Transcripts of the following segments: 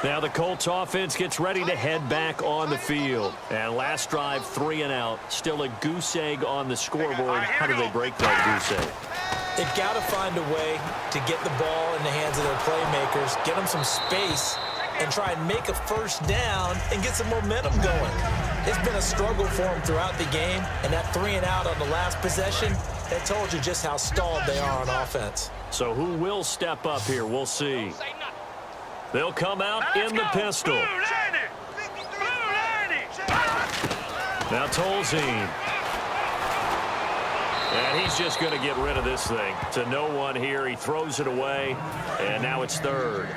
Now the Colts offense gets ready to head back on the field. And last drive, 3 and out. Still a goose egg on the scoreboard. How do they break that goose egg? They've got to find a way to get the ball in the hands of their playmakers, get them some space, and try and make a first down and get some momentum going. It's been a struggle for them throughout the game, and that 3 and out on the last possession, that told you just how stalled they are on offense. So who will step up here? We'll see. They'll come out in the pistol. Now Tolzien. And he's just going to get rid of this thing. To no one here. He throws it away, and now it's third.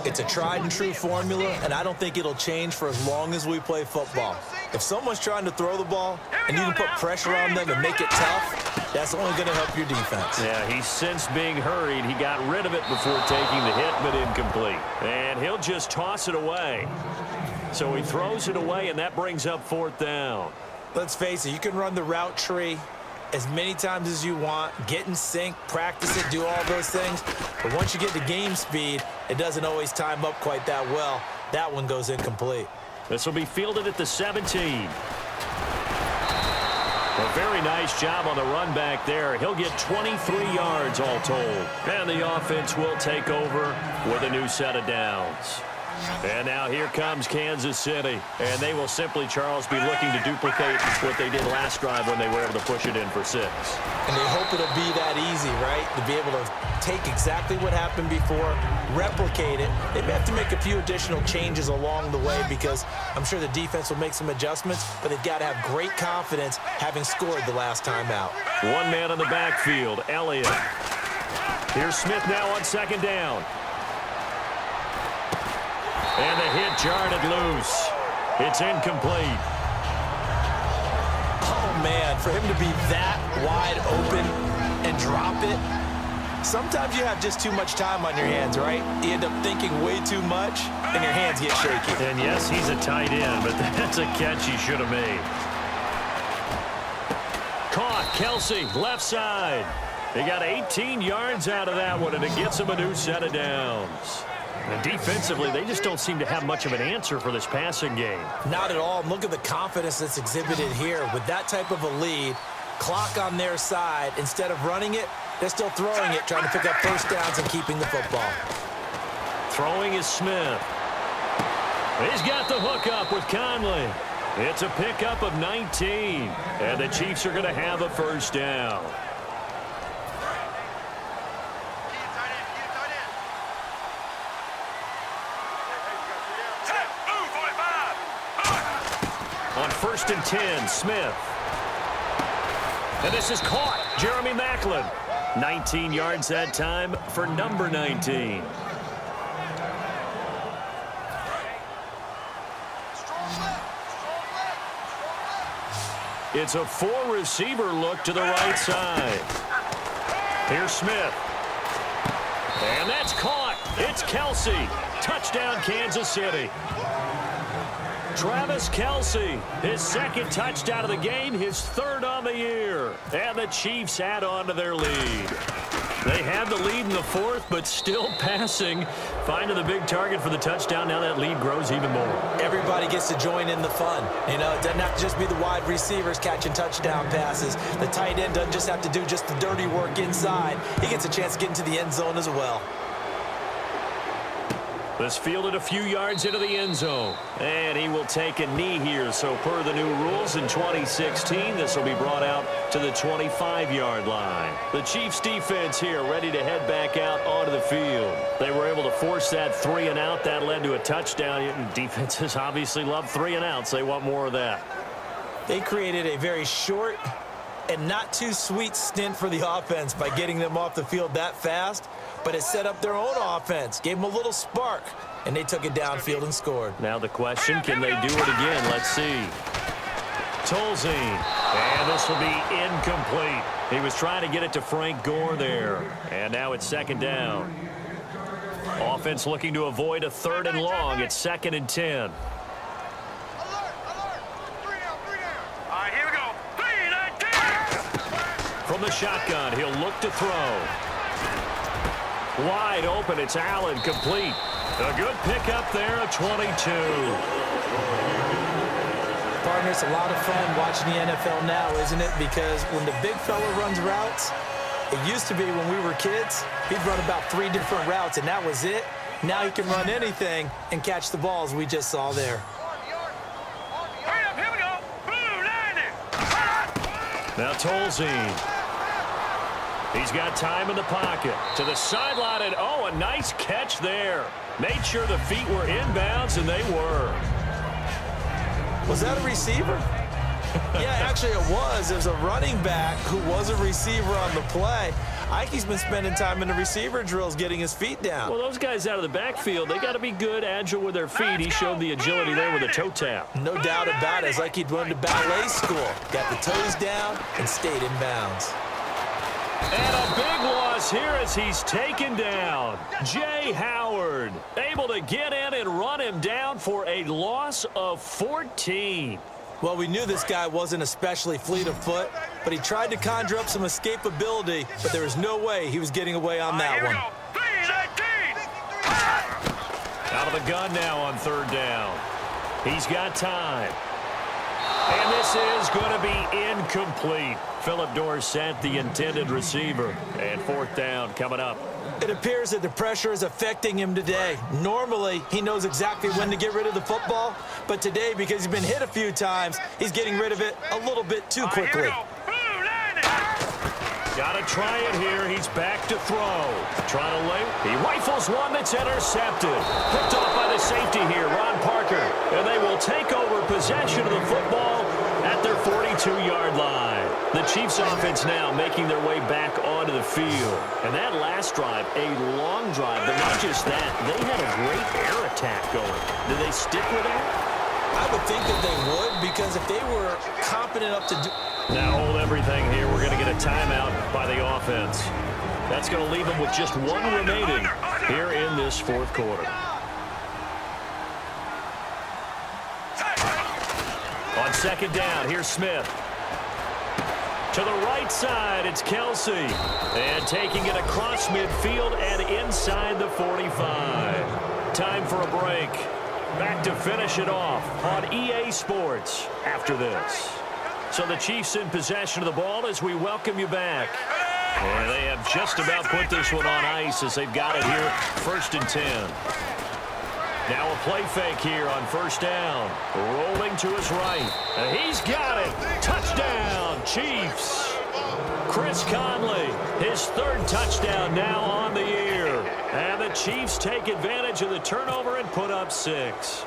It's a tried-and-true formula, and I don't think it'll change for as long as we play football. If someone's trying to throw the ball and you can put pressure on them and make it tough, that's only going to help your defense. Yeah, he's since being hurried. He got rid of it before taking the hit, but incomplete. And he'll just toss it away. So he throws it away, and that brings up 4th down. Let's face it, you can run the route tree as many times as you want, get in sync, practice it, do all those things. But once you get to game speed, it doesn't always time up quite that well. That one goes incomplete. This will be fielded at the 17. A very nice job on the run back there. He'll get 23 yards all told. And the offense will take over with a new set of downs. And now here comes Kansas City. And they will simply, Charles, be looking to duplicate what they did last drive when they were able to push it in for 6. And they hope it'll be that easy, right? To be able to take exactly what happened before, replicate it. They may have to make a few additional changes along the way because I'm sure the defense will make some adjustments, but they've got to have great confidence having scored the last time out. One man on the backfield, Elliott. Here's Smith now on 2nd down. And the hit jarred it loose. It's incomplete. Oh, man, for him to be that wide open and drop it, sometimes you have just too much time on your hands, right? You end up thinking way too much, and your hands get shaky. And, yes, he's a tight end, but that's a catch he should have made. Caught, Kelsey, left side. They got 18 yards out of that one, and it gets him a new set of downs. And defensively, they just don't seem to have much of an answer for this passing game. Not at all. Look at the confidence that's exhibited here. With that type of a lead, clock on their side, instead of running it, they're still throwing it, trying to pick up first downs and keeping the football. Throwing is Smith. He's got the hook up with Conley. It's a pickup of 19. And the Chiefs are going to have a first down. On 1st and 10, Smith. And this is caught. Jeremy Maclin. 19 yards that time for number 19. It's a 4-receiver look to the right side. Here's Smith. And that's caught. It's Kelsey. Touchdown, Kansas City. Travis Kelsey, his 2nd touchdown of the game, his 3rd on the year. And the Chiefs add on to their lead. They had the lead in the 4th, but still passing. Finding the big target for the touchdown. Now that lead grows even more. Everybody gets to join in the fun. You know, it doesn't have to just be the wide receivers catching touchdown passes. The tight end doesn't just have to do just the dirty work inside. He gets a chance to get into the end zone as well. This fielded a few yards into the end zone. And he will take a knee here. So per the new rules in 2016, this will be brought out to the 25-yard line. The Chiefs defense here ready to head back out onto the field. They were able to force that 3 and out. That led to a touchdown. Defenses obviously love 3 and outs. They want more of that. They created a very short and not too sweet stint for the offense by getting them off the field that fast. But it set up their own offense, gave them a little spark, and they took it downfield and scored. Now the question, can they do it again? Let's see. Tolzien, and this will be incomplete. He was trying to get it to Frank Gore there, and now it's 2nd down. Offense looking to avoid a 3rd and long. It's 2nd and 10. From the shotgun, he'll look to throw. Wide open, it's Allen, complete. A good pickup there, a 22. Partner, it's a lot of fun watching the NFL now, isn't it? Because when the big fella runs routes, it used to be when we were kids, he'd run about 3 different routes, and that was it. Now he can run anything and catch the balls we just saw there. Now Tolzien. He's got time in the pocket. To the sideline, and oh, a nice catch there. Made sure the feet were inbounds, and they were. Was that a receiver? Yeah, actually it was. It was a running back who was a receiver on the play. Ike's been spending time in the receiver drills getting his feet down. Well, those guys out of the backfield, they got to be good, agile with their feet. He showed the agility there with a toe tap. No doubt about it. It's like he'd run to ballet school. Got the toes down and stayed in bounds. And a big loss here as he's taken down. Jay Howard able to get in and run him down for a loss of 14. Well, we knew this guy wasn't especially fleet of foot, but he tried to conjure up some escapability, but there was no way he was getting away on that one. Out of the gun now on 3rd down. He's got time. And this is going to be incomplete. Philip Dorsett, the intended receiver. And 4th down coming up. It appears that the pressure is affecting him today. Normally, he knows exactly when to get rid of the football, but today, because he's been hit a few times, he's getting rid of it a little bit too quickly. Got to try it here. He's back to throw. Trying to lay. He rifles one that's intercepted. Picked off by the safety here, Ron Parker. And they will take over possession of the football at their 42-yard line. The Chiefs offense now making their way back onto the field. And that last drive, a long drive, but not just that. They had a great air attack going. Did they stick with that? I would think that they would, because if they were competent enough to do... Now hold everything here. We're going to get a timeout by the offense. That's going to leave them with just one remaining here in this 4th quarter. On 2nd down, here's Smith. To the right side, it's Kelsey. And taking it across midfield and inside the 45. Time for a break. Back to finish it off on EA Sports after this. So the Chiefs in possession of the ball as we welcome you back. And they have just about put this one on ice as they've got it here, 1st and 10. Now a play fake here on 1st down. Rolling to his right. And he's got it. Touchdown, Chiefs. Chris Conley, his 3rd touchdown now on the year. And the Chiefs take advantage of the turnover and put up 6.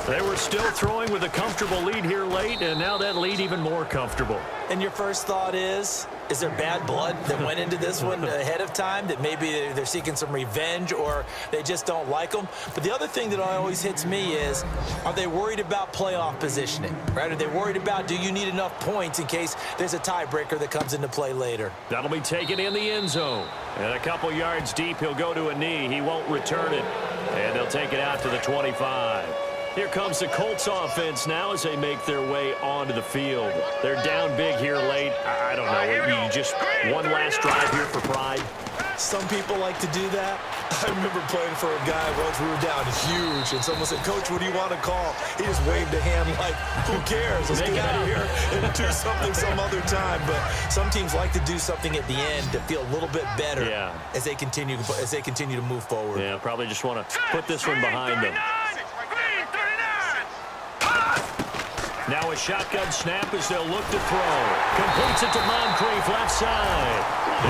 They were still throwing with a comfortable lead here late, and now that lead even more comfortable. And your first thought is there bad blood that went into this one ahead of time, that maybe they're seeking some revenge or they just don't like them? But the other thing that always hits me is, are they worried about playoff positioning, right? Are they worried about, do you need enough points in case there's a tiebreaker that comes into play later? That'll be taken in the end zone. And a couple yards deep, he'll go to a knee. He won't return it. And they'll take it out to the 25. Here comes the Colts offense now as they make their way onto the field. They're down big here late. I don't know. You just one last drive here for pride. Some people like to do that. I remember playing for a guy once. We were down huge, and someone said, "Coach, what do you want to call?" He just waved a hand like, "Who cares? Let's get out of here and do something some other time." But some teams like to do something at the end to feel a little bit better as they continue to move forward. Yeah, probably just want to put this one behind them. Now a shotgun snap as they'll look to throw. Completes it to Moncrief, left side.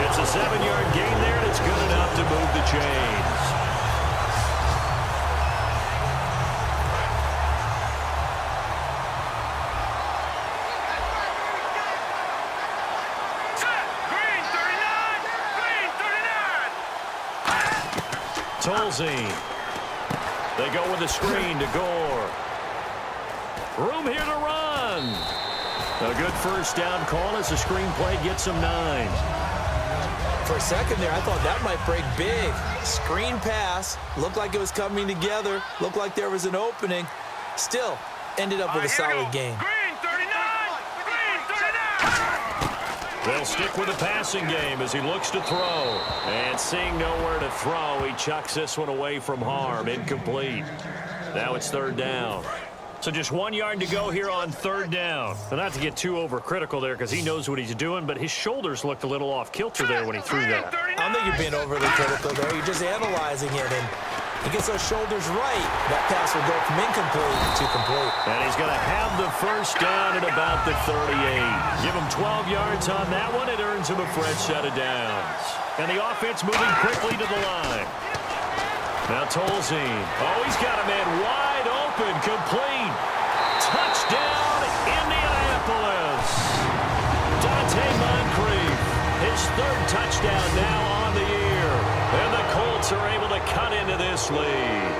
It's a 7-yard gain there, and it's good enough to move the chains. Tolzien. They go with a screen to Gore. Room here to run. A good 1st down call as the screen play gets them 9. For a second there, I thought that might break big. Screen pass. Looked like it was coming together. Looked like there was an opening. Still, ended up with a solid game. They'll stick with the passing game as he looks to throw. And seeing nowhere to throw, he chucks this one away from harm. Incomplete. Now it's third down. So just 1 yard to go here on third down. And not to get too overcritical there because he knows what he's doing, but his shoulders looked a little off kilter there when he threw that. I don't think you're being overly critical there. You're just analyzing it, and he gets those shoulders right. That pass will go from incomplete to complete. And he's going to have the first down at about the 38. Give him 12 yards on that one. It earns him a fresh set of downs. And the offense moving quickly to the line. Now Tolzien. Oh, he's got a man wide open. Complete. Touchdown, Indianapolis. Dante Moncrief. His third touchdown now on the year. And the Colts are able to cut into this lead.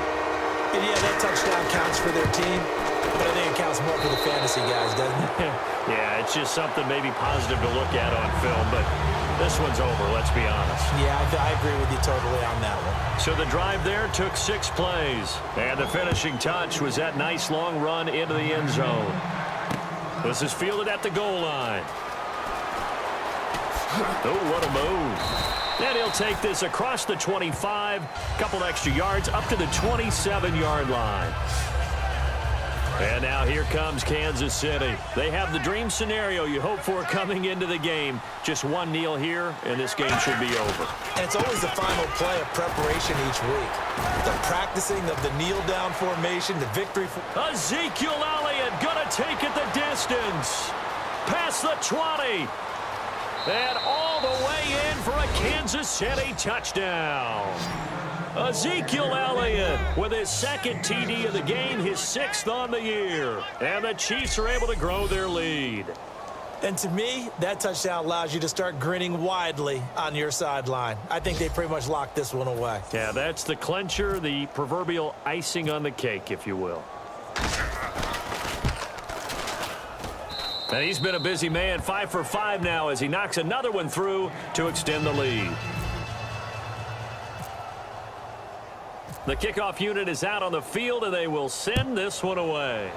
And yeah, that touchdown counts for their team, but I think it counts more for the fantasy guys, doesn't it? Yeah, it's just something maybe positive to look at on film, but this one's over, let's be honest. Yeah, I agree with you totally on that one. So the drive there took 6 plays, and the finishing touch was that nice long run into the end zone. This is fielded at the goal line. Oh, what a move. And he'll take this across the 25, couple extra yards up to the 27-yard line. And now here comes Kansas City. They have the dream scenario you hope for coming into the game. Just one kneel here, and this game should be over. And it's always the final play of preparation each week. The practicing of the kneel-down formation, the victory. Ezekiel Elliott going to take it the distance. Past the 20. And all the way in for a Kansas City touchdown. Ezekiel Elliott with his second TD of the game, his 6th on the year. And the Chiefs are able to grow their lead. And to me, that touchdown allows you to start grinning widely on your sideline. I think they pretty much locked this one away. Yeah, that's the clincher, the proverbial icing on the cake, if you will. And he's been a busy man, 5 for 5 now as he knocks another one through to extend the lead. The kickoff unit is out on the field, and they will send this one away.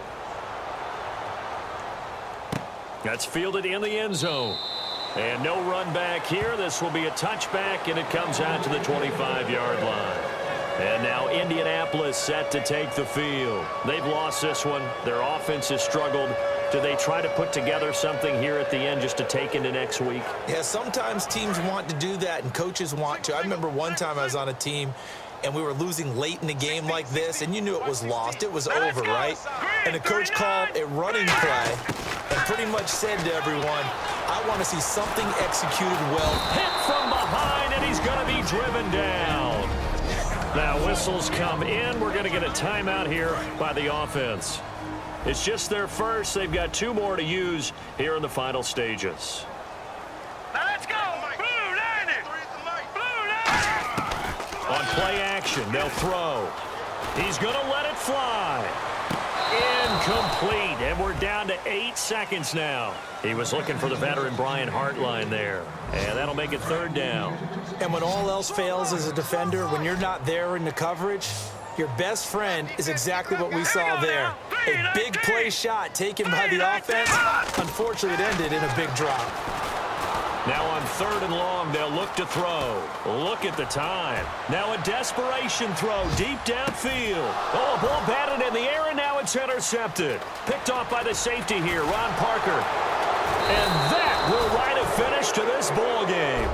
That's fielded in the end zone. And no run back here. This will be a touchback, and it comes out to the 25-yard line. And now Indianapolis set to take the field. They've lost this one. Their offense has struggled. Do they try to put together something here at the end just to take into next week? Yeah, sometimes teams want to do that, and coaches want to. I remember one time I was on a team, and we were losing late in a game like this, and you knew it was lost. It was over, right? And the coach called a running play and pretty much said to everyone, I want to see something executed well. Hit from behind, and he's going to be driven down. Now whistles come in. We're going to get a timeout here by the offense. It's just their first. They've got 2 more to use here in the final stages. Now let's go! Blue Niners! Blue Niners! On play action, they'll throw. He's going to let it fly. Incomplete, and we're down to 8 seconds now. He was looking for the veteran Brian Hartline there, and that'll make it third down. And when all else fails as a defender, when you're not there in the coverage, your best friend is exactly what we saw there. A big play shot taken by the offense. Unfortunately, it ended in a big drop. Now on 3rd and long, they'll look to throw. Look at the time. Now a desperation throw deep downfield. Oh, a ball batted in the air, and now it's intercepted. Picked off by the safety here, Ron Parker. And that will write a finish to this ball game.